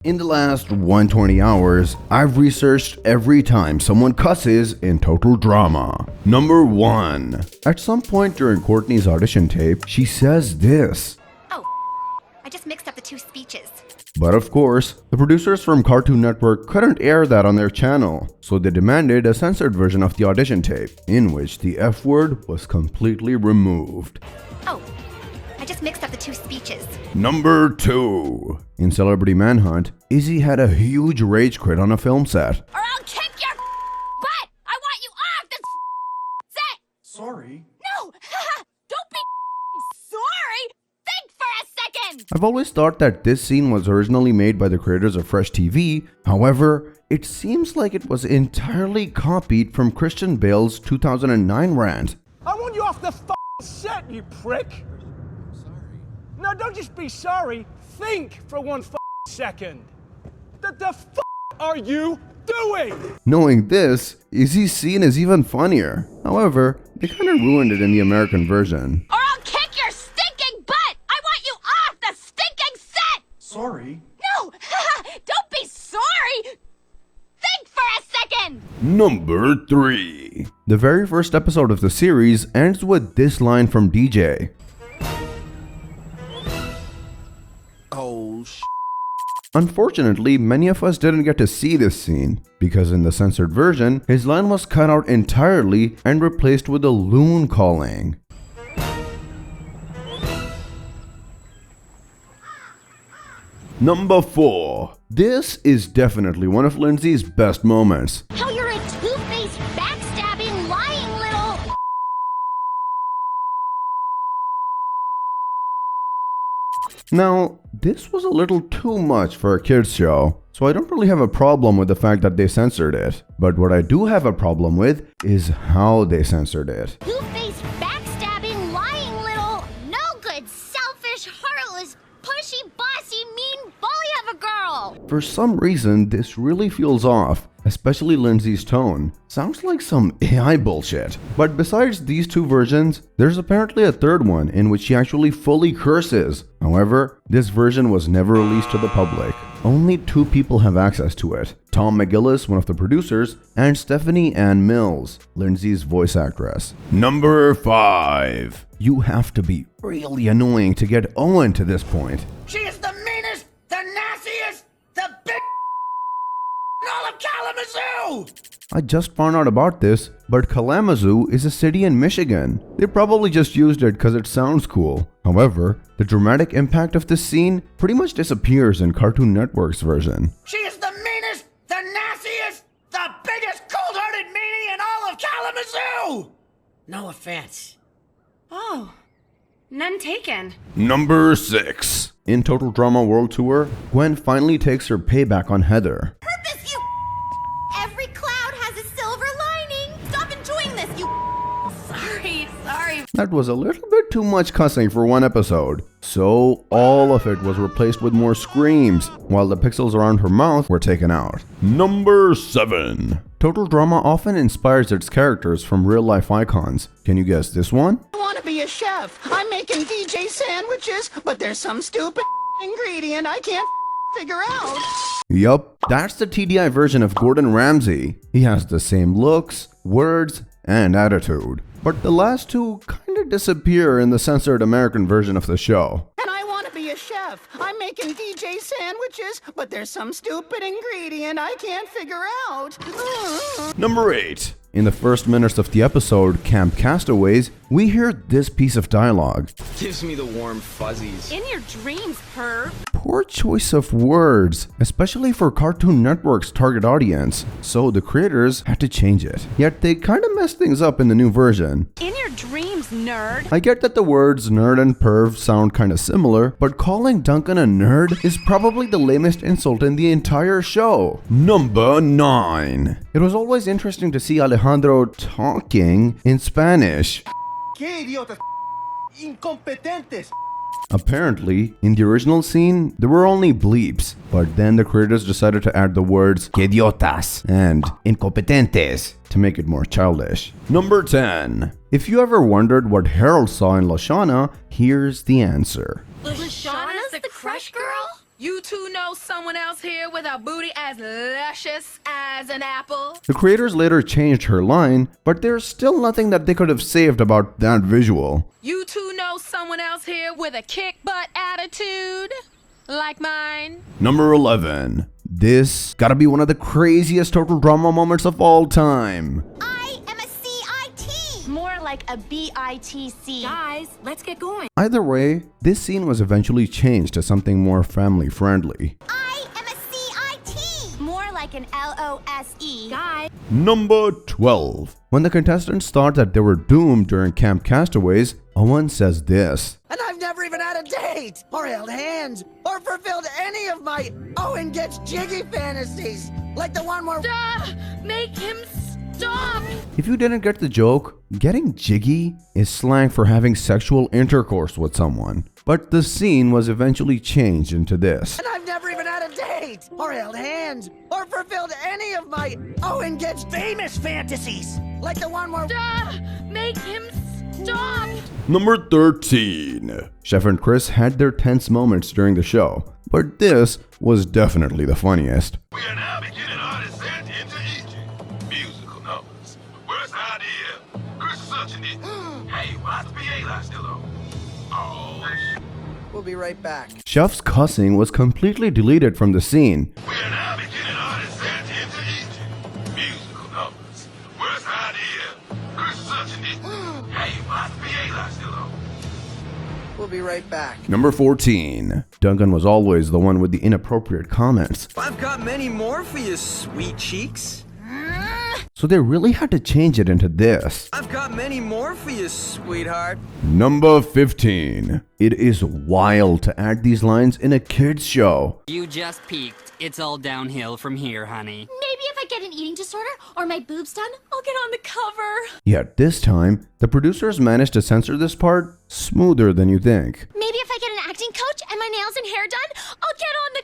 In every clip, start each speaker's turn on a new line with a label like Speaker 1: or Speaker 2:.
Speaker 1: In the last 120 hours, I've researched every time someone cusses in Total Drama. Number 1. At some point during Courtney's audition tape, she says this.
Speaker 2: Oh, I just mixed up the two speeches.
Speaker 1: But of course, the producers from Cartoon Network couldn't air that on their channel, so they demanded a censored version of the audition tape, in which the F word was completely removed.
Speaker 2: Oh, I just mixed up the two speeches.
Speaker 1: Number 2. In Celebrity Manhunt, Izzy had a huge rage quit on a film set.
Speaker 2: Or I'll kick your butt! I want you off the set!
Speaker 3: Sorry.
Speaker 2: No! Don't be sorry! Think for a second!
Speaker 1: I've always thought that this scene was originally made by the creators of Fresh TV. However, it seems like it was entirely copied from Christian Bale's 2009 rant.
Speaker 3: I want you off the set, you prick. No, don't just be sorry. Think for one second. The are you doing?
Speaker 1: Knowing this, Izzy's scene is even funnier. However, they kinda ruined it in the American version.
Speaker 2: Or I'll kick your stinking butt! I want you off the stinking set!
Speaker 3: Sorry.
Speaker 2: No! Don't be sorry! Think for a second!
Speaker 1: Number 3. The very first episode of the series ends with this line from DJ.
Speaker 3: Oh,
Speaker 1: Unfortunately, many of us didn't get to see this scene, because in the censored version, his line was cut out entirely and replaced with a loon calling. Number 4. This is definitely one of Lindsay's best moments.
Speaker 2: How you're a two-faced, backstabbing, lying little...
Speaker 1: Now, this was a little too much for a kids show, so I don't really have a problem with the fact that they censored it. But what I do have a problem with is how they censored it.
Speaker 2: Two-faced, backstabbing, lying little... No good, selfish, heartless, pushy, bossy, mean bully of a girl!
Speaker 1: For some reason, this really feels off, especially Lindsay's tone. Sounds like some AI bullshit. But besides these two versions, there's apparently a third one in which she actually fully curses. However, this version was never released to the public. Only 2 people have access to it. Tom McGillis, one of the producers, and Stephanie Ann Mills, Lindsay's voice actress. Number 5. You have to be really annoying to get Owen to this point.
Speaker 3: she is the meanest, the nastiest, the big in all of Kalamazoo!
Speaker 1: I just found out about this, but Kalamazoo is a city in Michigan. They probably just used it because it sounds cool. However, the dramatic impact of this scene pretty much disappears in Cartoon Network's version.
Speaker 3: She is the meanest, the nastiest, the biggest cold-hearted meanie in all of Kalamazoo! No offense.
Speaker 4: Oh, none taken.
Speaker 1: Number 6. In Total Drama World Tour, Gwen finally takes her payback on Heather.
Speaker 2: Purpose, you... Every cloud has a silver lining! Stop enjoying this, you...
Speaker 4: Sorry.
Speaker 1: That was a little bit too much cussing for one episode, so all of it was replaced with more screams, while the pixels around her mouth were taken out. Number 7. Total Drama often inspires its characters from real-life icons. Can you guess this one?
Speaker 5: I want to be a chef. I'm making DJ sandwiches, but there's some stupid ingredient I can't figure out.
Speaker 1: Yup, that's the TDI version of Gordon Ramsay. He has the same looks, words, and attitude. But the last two kinda disappear in the censored American version of the show.
Speaker 5: And I want to be a chef. I'm making DJ sandwiches, but there's some stupid ingredient I can't figure out.
Speaker 1: Number 8. In the first minutes of the episode Camp Castaways, we hear this piece of dialogue.
Speaker 6: Gives me the warm fuzzies.
Speaker 4: In your dreams, perv.
Speaker 1: Poor choice of words, especially for Cartoon Network's target audience, so the creators had to change it. Yet they kinda messed things up in the new version.
Speaker 4: In your dreams, nerd.
Speaker 1: I get that the words nerd and perv sound kinda similar, but calling Duncan a nerd is probably the lamest insult in the entire show. Number 9. It was always interesting to see Alejandro talking in Spanish.
Speaker 3: ¿Qué idiotas? Incompetentes!
Speaker 1: Apparently, in the original scene, there were only bleeps, but then the creators decided to add the words "que idiotas" and "incompetentes" to make it more childish. Number 10. If you ever wondered what Harold saw in Lashana, here's the answer.
Speaker 4: Lashana's the crush girl? You two know someone else here with a booty as luscious as an apple?
Speaker 1: The creators later changed her line, but there's still nothing that they could have saved about that visual.
Speaker 4: You two know someone else here with a kick butt attitude? Like mine?
Speaker 1: Number 11. This gotta be one of the craziest total drama moments of all time.
Speaker 2: I am a CIT.
Speaker 4: More like a BITC. Guys, let's get going.
Speaker 1: Either way, this scene was eventually changed to something more family friendly.
Speaker 2: I am a CIT.
Speaker 4: More like an LOSE. Guys.
Speaker 1: Number 12. When the contestants thought that they were doomed during Camp Castaways, Owen says this.
Speaker 7: And I've never even had a date, or held hands, or fulfilled any of my Owen gets jiggy fantasies, like the one where
Speaker 4: Make him stop!
Speaker 1: If you didn't get the joke, getting jiggy is slang for having sexual intercourse with someone. But the scene was eventually changed into this.
Speaker 7: And I've never even had a date, or held hands, or fulfilled any of my Owen gets famous fantasies, like the one where
Speaker 4: Make him stop!
Speaker 1: Number 13. Chef and Chris had their tense moments during the show, but this was definitely the funniest.
Speaker 8: We are now beginning our descent into Egypt. Musical numbers. Worst idea. Chris sucking it. Hey, why's the PA light still on? Oh, shit.
Speaker 7: We'll be right back.
Speaker 1: Chef's cussing was completely deleted from the scene.
Speaker 8: We are now beginning our descent into Egypt. Musical numbers. Worst idea. Chris sucking it. Hey, why's the PA light still on?
Speaker 7: We'll be right back.
Speaker 1: Number 14. Duncan was always the one with the inappropriate comments,
Speaker 6: I've got many more for you, sweet cheeks.
Speaker 1: so they really had to change it into this.
Speaker 6: I've got many more for you, sweetheart.
Speaker 1: Number 15. It is wild to add these lines in a kids show.
Speaker 9: You just peaked. It's all downhill from here, honey.
Speaker 2: Maybe if I get an eating disorder or my boobs done, I'll get on the cover.
Speaker 1: Yet this time, the producers managed to censor this part smoother than you think.
Speaker 2: Maybe if I get an acting coach and my nails and hair done, I'll get on the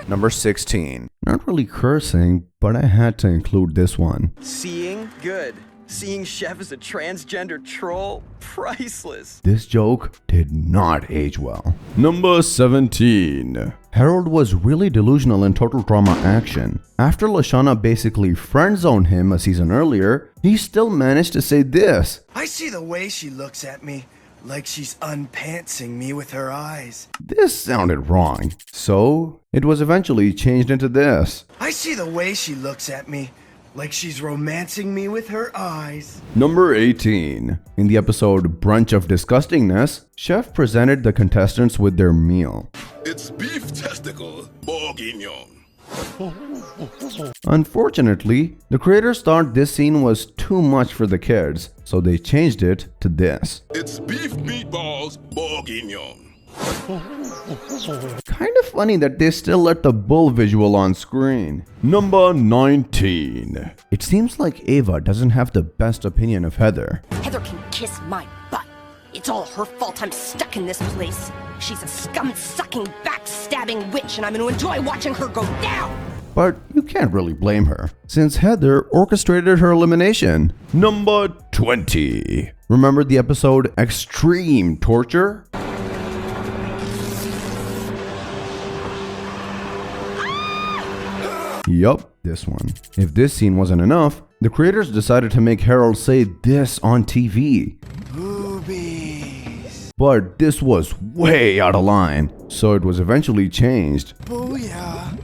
Speaker 2: cover.
Speaker 1: Number 16. Not really cursing, but I had to include this one.
Speaker 6: Seeing? Good. Seeing Chef as a transgender troll? Priceless.
Speaker 1: This joke did not age well. Number 17. Harold was really delusional in Total Drama Action. After Lashana basically friend-zoned him a season earlier, he still managed to say this.
Speaker 10: I see the way she looks at me, like she's unpantsing me with her eyes.
Speaker 1: This sounded wrong, so it was eventually changed into this.
Speaker 10: I see the way she looks at me, like she's romancing me with her eyes.
Speaker 1: Number 18. In the episode Brunch of Disgustingness, Chef presented the contestants with their meal.
Speaker 8: It's beef testicle bourguignon.
Speaker 1: Unfortunately, the creators thought this scene was too much for the kids, so they changed it to this.
Speaker 8: It's beef meatballs bourguignon.
Speaker 1: Kind of funny that they still let the bull visual on screen. Number 19. It seems like Ava doesn't have the best opinion of Heather.
Speaker 4: Heather can kiss my butt. It's all her fault I'm stuck in this place. She's a scum-sucking, backstabbing witch, and I'm going to enjoy watching her go down.
Speaker 1: But you can't really blame her, since Heather orchestrated her elimination. Number 20. Remember the episode Extreme Torture? Yup, this one. If this scene wasn't enough, the creators decided to make Harold say this on TV.
Speaker 10: Boobies.
Speaker 1: But this was way out of line, so it was eventually changed.
Speaker 10: Booyah.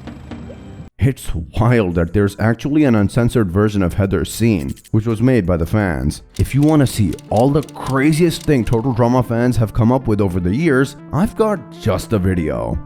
Speaker 1: It's wild that there's actually an uncensored version of Heather's scene, which was made by the fans. If you want to see all the craziest thing Total Drama fans have come up with over the years, I've got just the video.